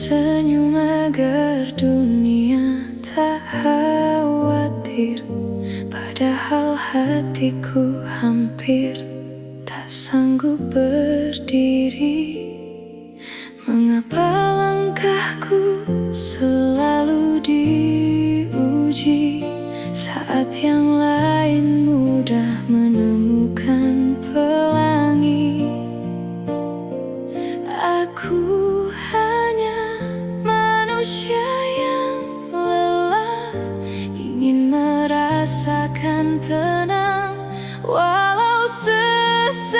Senyum agar dunia tak khawatir, padahal hatiku hampir tak sanggup berdiri. Mengapa langkahku selalu diuji, saat yang lain mudah menemukan pelangi? Aku hanya manusia yang lelah, ingin merasakan tenang walau sesaat.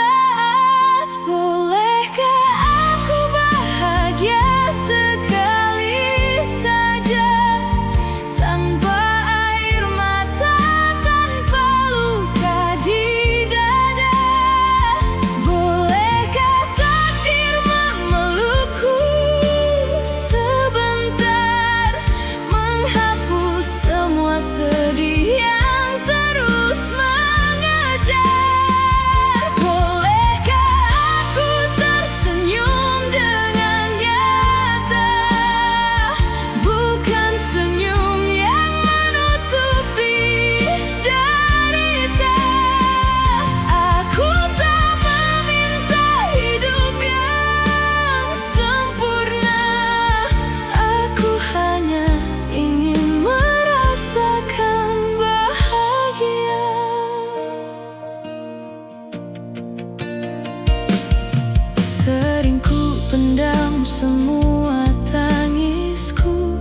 Bolehkah aku bahagia sekali saja, tanpa air mata, tanpa luka di dada? Bolehkah takdir memelukku sebentar, menghapus semua sedih yang terus mengejar? Bolehkah aku tersenyum dengan nyata, bukan senyum yang menutupi derita? Aku tak meminta hidup yang sempurna, aku hanya ingin merasakan bahagia. Sering ku pendam semua tangisku,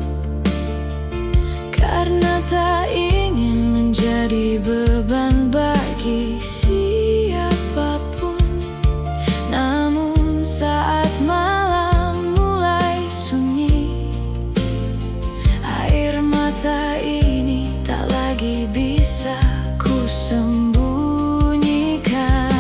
karena tak ingin menjadi beban bagi siapapun. Namun saat malam mulai sunyi, air mata ini tak lagi bisa ku sembunyikan.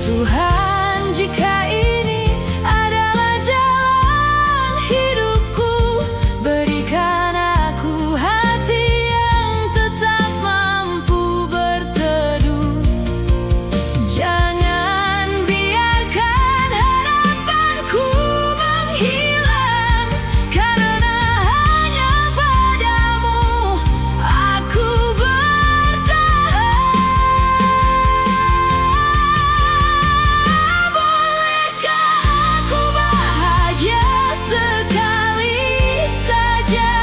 Tuhan, jika ini adalah jalan hidupku, berikan aku hati yang tetap mampu berteduh. Jangan biarkan harapanku menghilang, karena hanya padamu aku bertahan. Bolehkah aku bahagia sekali saja,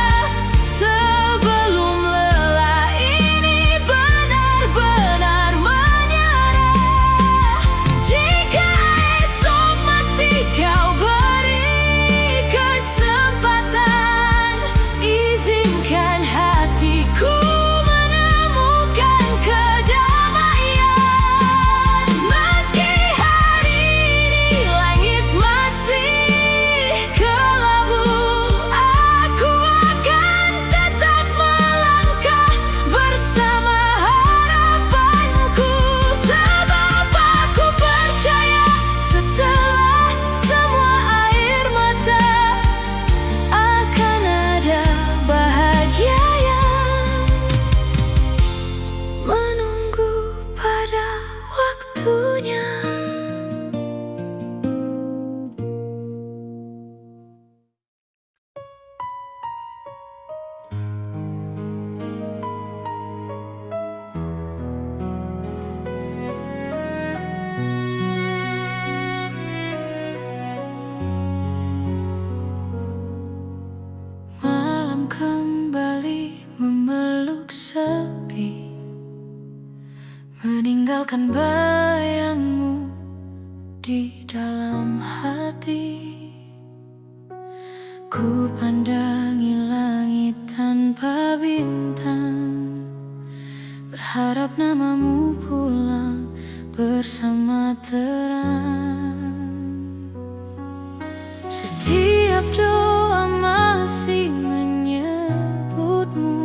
sebelum lelah ini benar-benar menyerah? Jika esok masih kau beri kesempatan, izinkan hatiku menemukan kedamaian. Meski hari ini langit masih kelabu, aku akan tetap melangkah bersama harapanku. Sebab aku percaya setelah semua air mata akan ada bahagia yang menunggu pada waktunya. Malam kembali memeluk sepi, meninggalkan bayangmu di dalam hati. Ku pandangi langit tanpa bintang, berharap namamu pulang bersama terang. Setiap doa masih menyebutmu,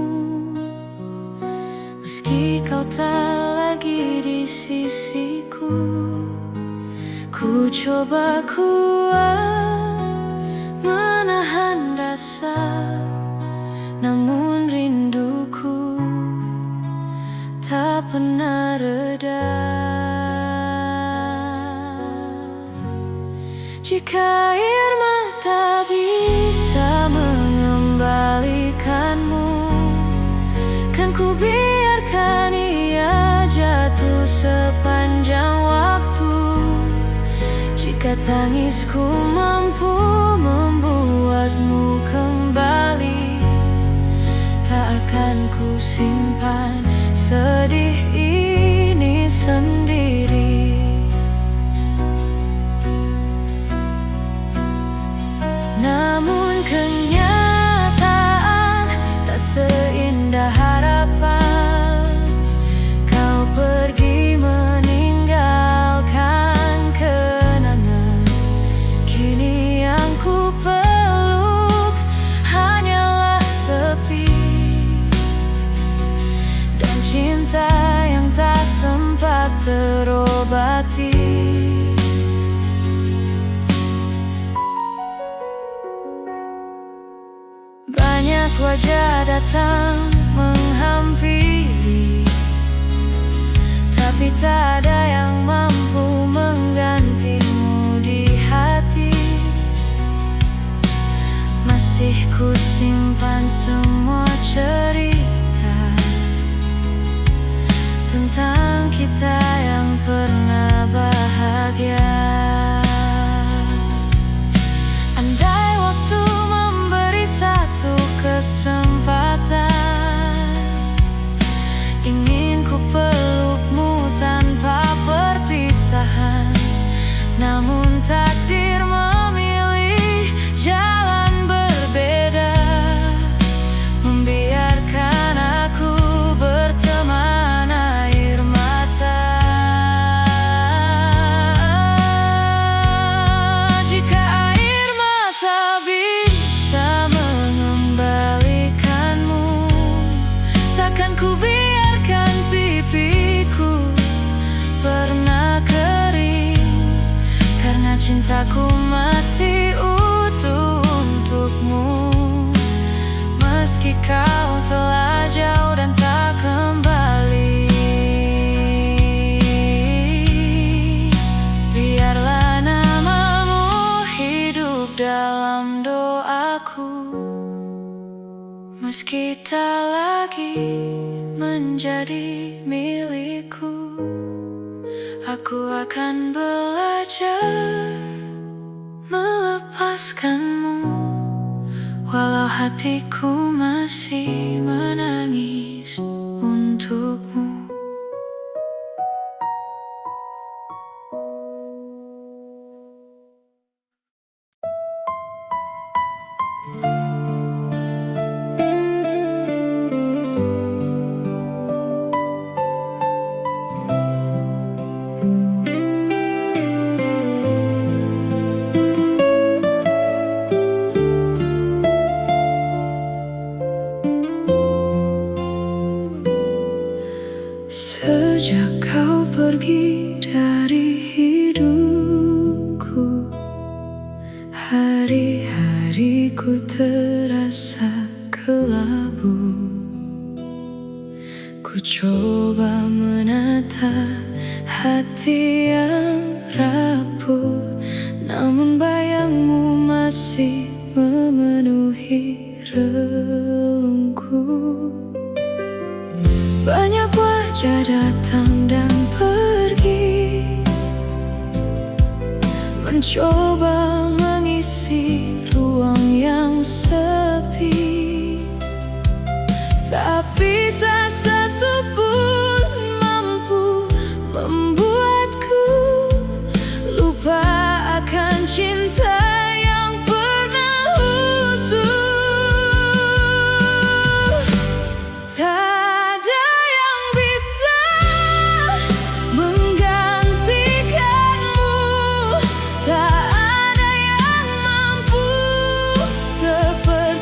meski kau tak lagi di sisiku. Ku coba kuat menahan rasa, namun rinduku tak pernah reda. Jika air mata bisa ku biarkan ia jatuh sepanjang waktu. Jika tangisku mampu membuatmu kembali, tak akan ku simpan sedih ini sendiri. Namun kenyataan tak seindah harapan. Kau pergi meninggalkan kenangan. Kini yang ku peluk hanyalah sepi dan cinta yang tak sempat terobati. Banyak wajah datang menghampiri, tapi tak ada yang mampu menggantimu di hati. Masih ku simpan semua cerita tentang kita yang pernah bahagia. Andai waktu memberi satu kesempatan, ingin ku pelukmu tanpa perpisahan. Namun takdir memilih jalan berbeda, membiarkan aku berteman air mata. Jika air mata bisa mengembalikanmu, takkan ku biarkan pipiku pernah kering, karena cintaku masih utuh untukmu. Meski kau telah jauh dan tak kembali, biarlah namamu hidup dalam doaku. Meski tak lagi menjadi milikku, aku akan belajar melepaskanmu, walau hatiku masih menangis untukmu. Sejak kau pergi dari hidupku, hari-hariku terasa kelabu. Ku coba menata hati yang rapuh, namun bayangmu masih memenuhi relungku. Banyak wajah datang dan pergi, mencoba mengisi ruang yang sepi, tapi tak satu pun mampu membuatku lupa akan cinta yang pernah utuh. Tak seperti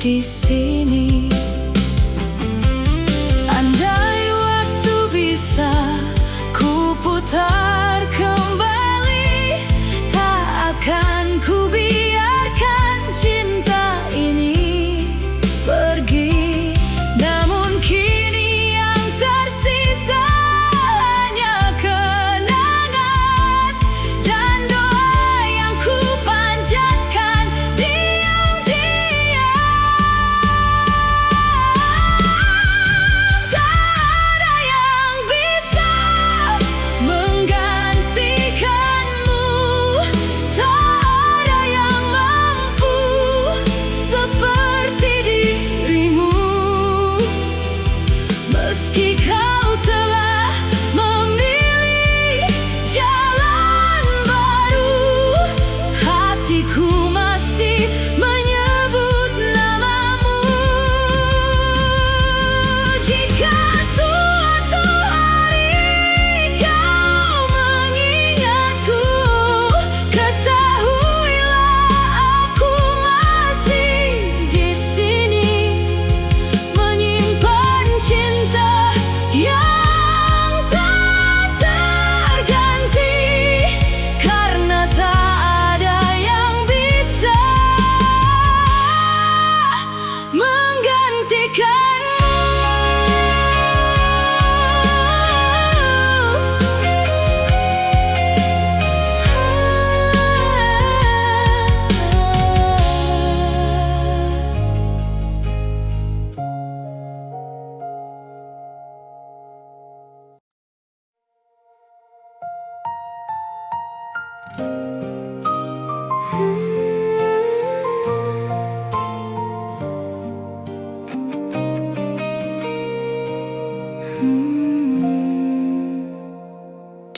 di sini. Andai waktu bisa ku putar kembali, tak akan ku biarkan cinta ini pergi. Namun kini yang tersisa hanya kenangan dan doa yang ku panjatkan diam-diam. Tak ada yang bisa menggantikanmu, tak ada yang mampu seperti dirimu. Meski kau telah memilih jalan baru, hatiku masih menyebut namamu. Jika suatu hari kau mengingatku, ketahuilah aku masih di sini, menyimpan cinta yang tak terganti, karena tak ada yang bisa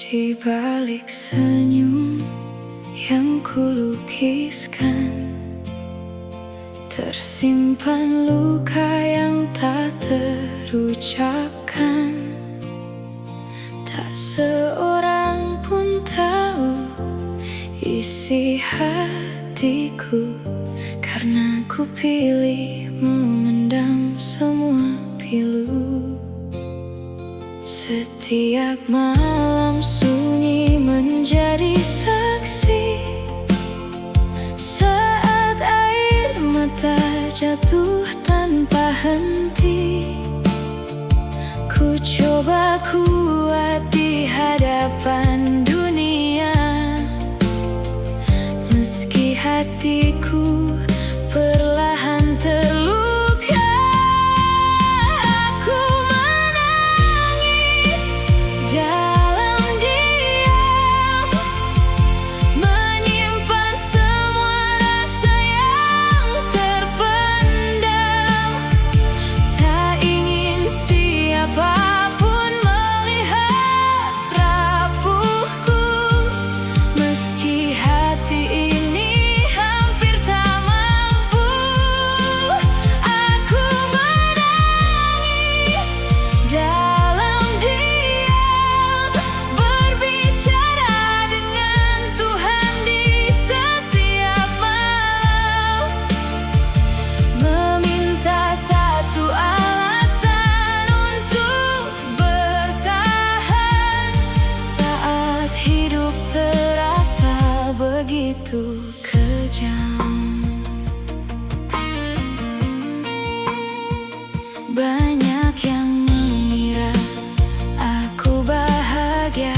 Di balik senyum yang kulukiskan, tersimpan luka yang tak terucapkan. Tak seorang pun tahu isi hatiku, karena ku pilih memendam semua pilu. Setiap malam sunyi menjadi saksi, saat air mata jatuh tanpa henti. Ku coba kuat di hadapan dunia, meski hatiku perlahan terluka. Aku menangis dalam diam, menyimpan semua rasa yang terpendam. Tak ingin siapapun melihat rapuhku, meski hati ini hampir tak mampu. Aku menangis dalam diam, berbicara dengan Tuhan di setiap malam, meminta satu alasan untuk bertahan saat hidup terasa begitu kejam. Banyak yang mengira aku bahagia,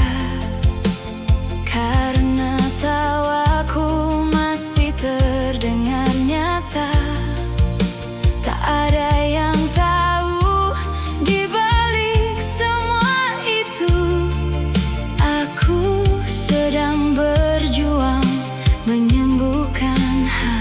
karena tawaku masih terdengar nyata. Tak ada yang tahu di balik semua itu, aku sedang berjuang menyembuhkan hati.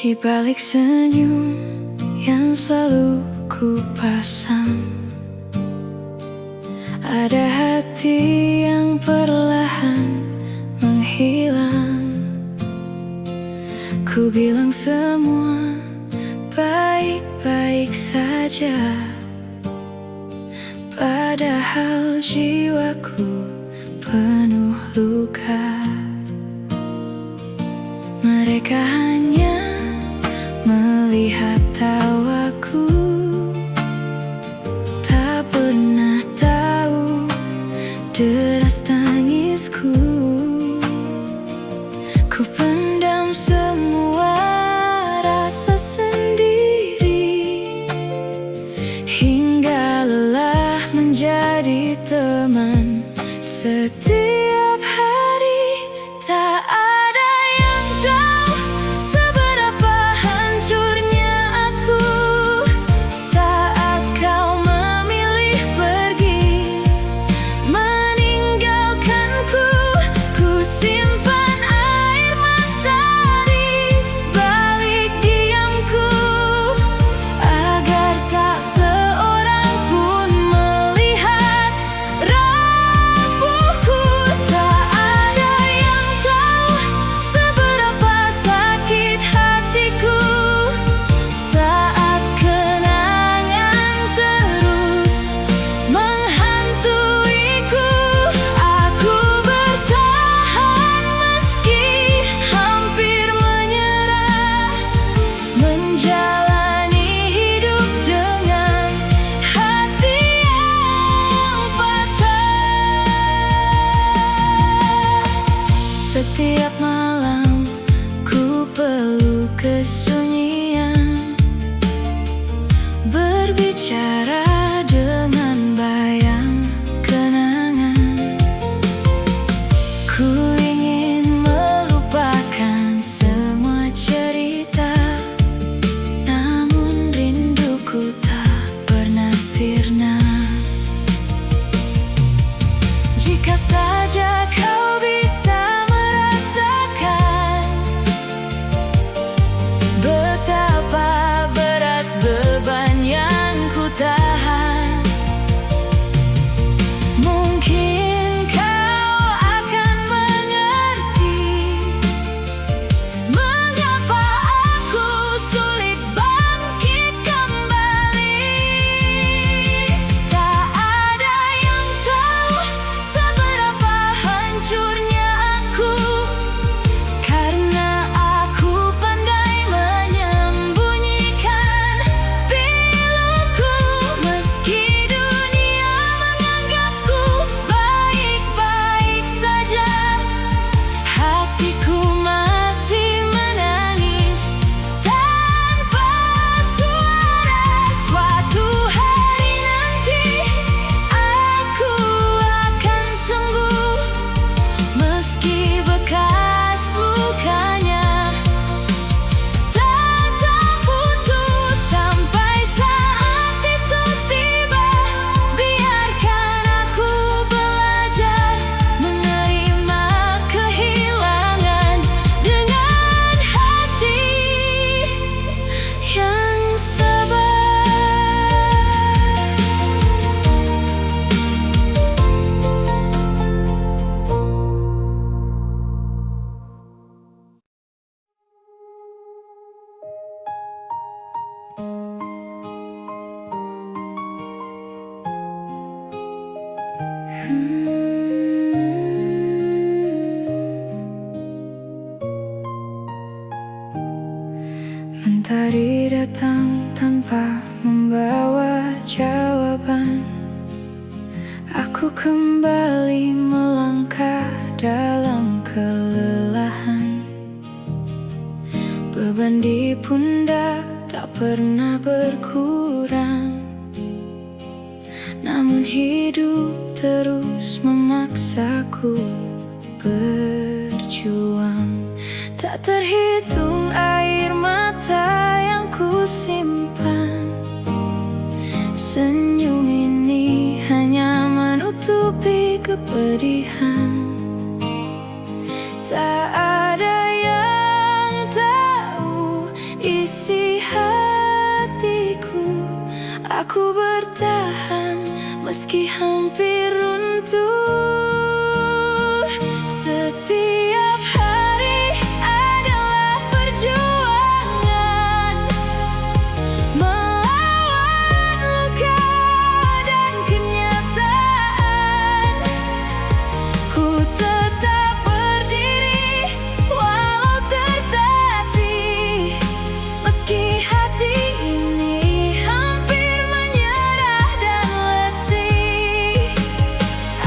Di balik senyum yang selalu ku pasang, ada hati yang perlahan menghilang. Ku bilang semua baik-baik saja, padahal jiwaku penuh luka. Mereka hanya melihat tawaku, tak pernah tahu deras tangisku. Ku pendam semua rasa sendiri, hingga lelah menjadi teman setiap hari. Tak ada yang tahu seberapa hancurnya aku saat kau memilih pergi, meninggalkanku. Ku simpan air mata di balik diamku, agar tak seorang pun melihat rapuhku. Tak ada yang tahu seberapa sakit hatiku saat kenangan terus menghantuiku. Aku bertahan meski hampir menyerah, menjalani hidup dengan hati yang patah. Setiap malam ku peluk kesunyian, berbicara dengan bayang kenangan. Ku ingin melupakan semua cerita, namun rinduku tak pernah sirna. Jika saja kau bisa merasakan betapa berat beban yang ku tahan, mungkin kau akan mengerti mengapa aku sulit bangkit kembali. Tak ada yang tahu seberapa hancurnya aku, karena aku pandai menyembunyikan piluku. Meski dunia menganggapku baik-baik saja, hatiku masih menangis tanpa suara. Suatu hari nanti aku akan sembuh, meski bekas lukanya tak terputus. Sampai saat itu tiba, biarkan aku belajar menerima kehilangan dengan hati yang sabar. Mentari datang tanpa membawa jawaban. Aku kembali melangkah dalam kelelahan. Beban di pundak tak pernah berkurang, namun hidup terus memaksaku berjuang. Tak terhitung air mata yang ku simpan, senyum ini hanya menutupi kepedihan. Tak ada yang tahu Aku bertahan meski hampir runtuh. Setiap hari adalah perjuangan melawan luka dan kenyataan. Ku tetap berdiri walau tertatih, meski hati ini hampir menyerah dan letih.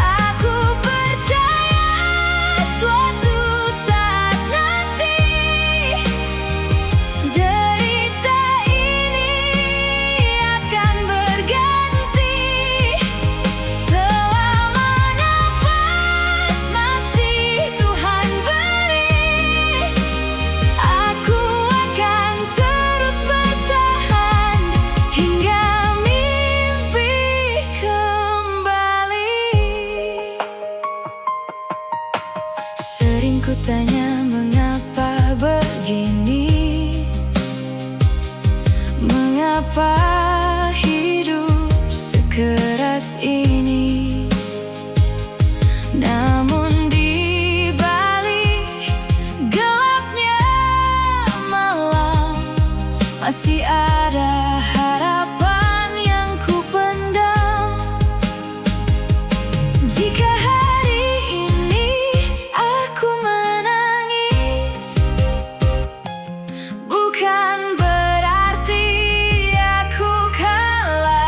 Aku percaya suatu saat nanti derita ini akan berganti. Selama nafas masih Tuhan beri, aku akan terus bertahan hingga mimpi kembali. Sering ku tanya mengapa begini, mengapa hidup sekeras ini. Namun di balik gelapnya malam masih ada harapan yang ku pendam. Jika hari ini aku menangis, bukan berarti aku kalah.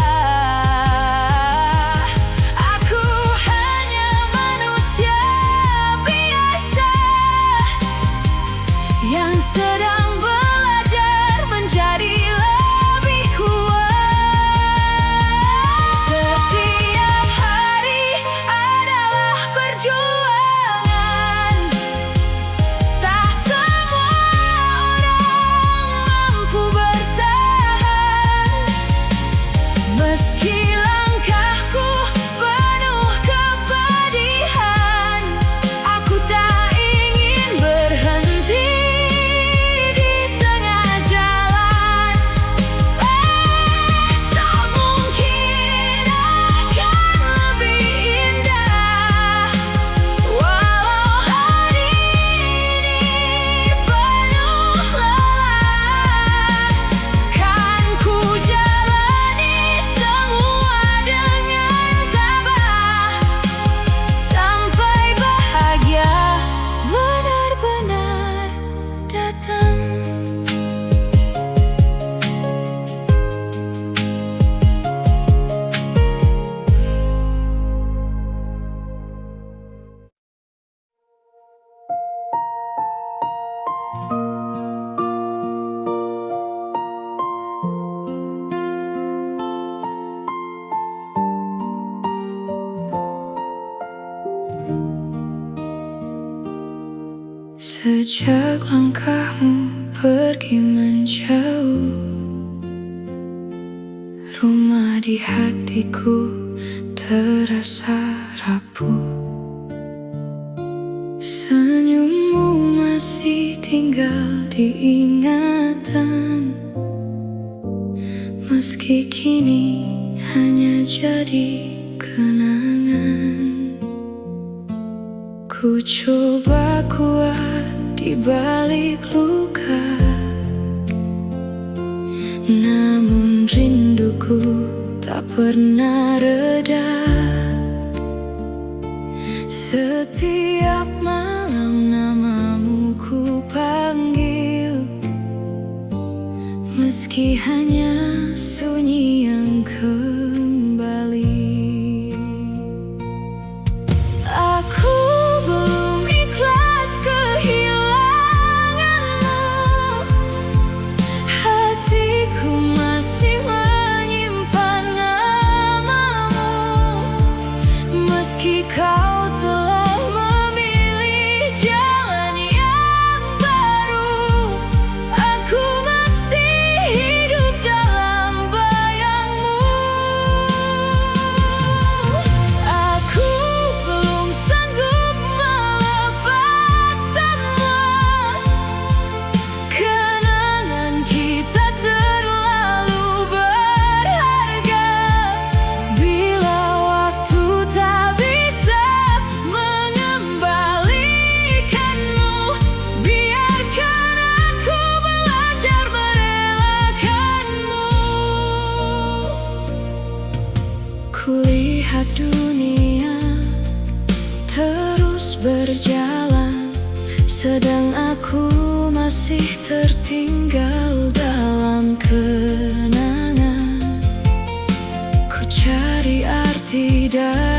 Aku hanya manusia biasa yang sedang belajar menjadi lebih kuat. Setiap hari adalah perjuangan. Tak semua orang mampu bertahan, meski langkahku penuh kepedihan. Aku tak ingin berhenti di tengah jalan. Esok mungkin akan lebih indah, walau hari ini penuh lelah. Kan ku jalani semua dengan tabah sampai bahagia benar-benar datang. Sejak langkahmu pergi menjauh, rumah di hatiku terasa rapuh. Senyummu masih tinggal di ingatan, meski kini hanya jadi kenangan. Ku coba kuat di balik luka, namun rinduku tak pernah reda. Setiap malam namamu ku panggil, meski hanya sunyi yang kembali. Aku belum ikhlas kehilanganmu, hatiku masih menyimpan namamu. Meski kau telah memilih jalan yang baru, aku masih hidup dalam bayangmu. Kulihat dunia terus berjalan, sedang aku masih tertinggal dalam kenangan. Ku cari arti dari